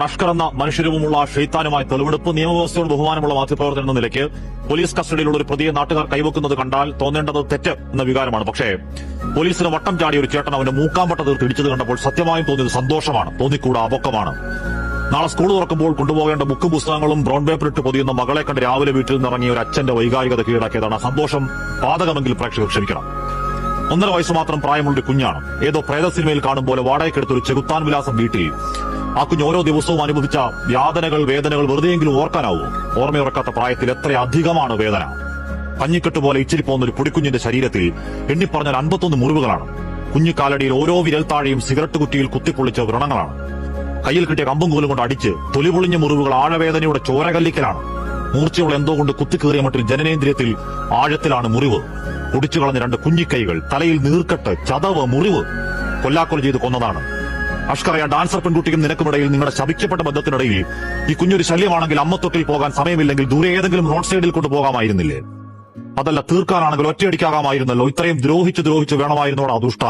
കാരണം അഷ്കർ എന്ന മനുഷ്യരൂപമുള്ള ഷെയ്ത്താനുമായി തെളിവെടുപ്പ് നിയമവ്യവസ്ഥയോട് ബഹുമാനമുള്ള മാധ്യമപ്രവർത്തകൻ എന്ന നിലയ്ക്ക് പോലീസ് കസ്റ്റഡിയിലുള്ള ഒരു പ്രതിയെ നാട്ടുകാർ കൈവക്കുന്നത് കണ്ടാൽ തോന്നേണ്ടത് തെറ്റ് എന്ന വികാരമാണ്. പക്ഷേ പോലീസിന് വട്ടം ചാടിയ ഒരു ചേട്ടൻ അവന്റെ മൂക്കാമ്പട്ട തീർത്ത് ഇടിച്ചത് കണ്ടപ്പോൾ സത്യമായും തോന്നിയത് സന്തോഷമാണ്, തോന്നിക്കൂടാ അപക്വമാണ്. നാളെ സ്കൂൾ തുറക്കുമ്പോൾ കൊണ്ടുപോകേണ്ട ബുക്കും പുസ്തകങ്ങളും ബ്രൗൺ പേപ്പറിട്ട് പൊതിയുന്ന മകളെ കണ്ട് രാവിലെ വീട്ടിൽ നിന്നിറങ്ങിയ ഒരു അച്ഛന്റെ വൈകാരികത കീഴടക്കിയതാണ്. സന്തോഷം പാതകമെങ്കിൽ പ്രേക്ഷകർ ക്ഷമിക്കണം. 1.5 വയസ്സ് മാത്രം പ്രായമുള്ളൊരു കുഞ്ഞാണ്. ഏതോ പ്രേത സിനിമയിൽ കാണും പോലെ വാടകയ്ക്കെടുത്തൊരു ചെകുത്താൻ വിലാസം വീട്ടിൽ ആ കുഞ്ഞ് ഓരോ ദിവസവും അനുഭവിച്ച യാതനകൾ വേദനകൾ വെറുതെയെങ്കിലും ഓർക്കാനാവൂ? ഓർമ്മയുറക്കാത്ത പ്രായത്തിൽ എത്രയധികമാണ് വേദന. കഞ്ഞിക്കെട്ട് പോലെ ഇച്ചിരിപ്പോന്ന ഒരു പൊടിക്കുഞ്ഞിന്റെ ശരീരത്തിൽ എണ്ണിപ്പറഞ്ഞാൽ 51 മുറിവുകളാണ്. കുഞ്ഞിക്കാലടിയിൽ ഓരോ വിരൽത്താഴെയും സിഗരറ്റ് കുറ്റിയിൽ കുത്തിപ്പൊളിച്ച വ്രണങ്ങളാണ്. കയ്യിൽ കിട്ടിയ കമ്പും കോലും കൊണ്ട് അടിച്ച് തൊലിപൊളിഞ്ഞ മുറിവുകൾ ആഴവേദനയുടെ ചോരകല്ലിക്കലാണ്. മൂർച്ചയുള്ള എന്തോ കൊണ്ട് കുത്തിക്കേറിയ മട്ടിൽ ജനനേന്ദ്രിയത്തിൽ ആഴത്തിലാണ് മുറിവ്. കുടിച്ചു കളഞ്ഞ 2 കുഞ്ഞിക്കൈകൾ, തലയിൽ നീർക്കെട്ട്, ചതവ്, മുറിവ്. കൊല്ലാക്കൊല ചെയ്ത് കൊന്നതാണ്. അഷ്കറയ ഡാൻസർ പെൺകുട്ടിക്കും നിനക്കുമിടയിൽ നിങ്ങളുടെ ശപിക്കപ്പെട്ട ബന്ധത്തിനിടയിൽ ഈ കുഞ്ഞൊരു ശല്യമാണെങ്കിൽ അമ്മത്തൊട്ടിൽ പോകാൻ സമയമില്ലെങ്കിൽ ദൂരെ ഏതെങ്കിലും റോഡ് സൈഡിൽ കൊണ്ടുപോകാമായിരുന്നില്ലേ? അതല്ല തീർക്കാനാണെങ്കിൽ ഒറ്റയടിക്കാകാമായിരുന്നല്ലോ. ഇത്രയും ദ്രോഹിച്ച് വേണമായിരുന്നോടാ ദുഷ്ട.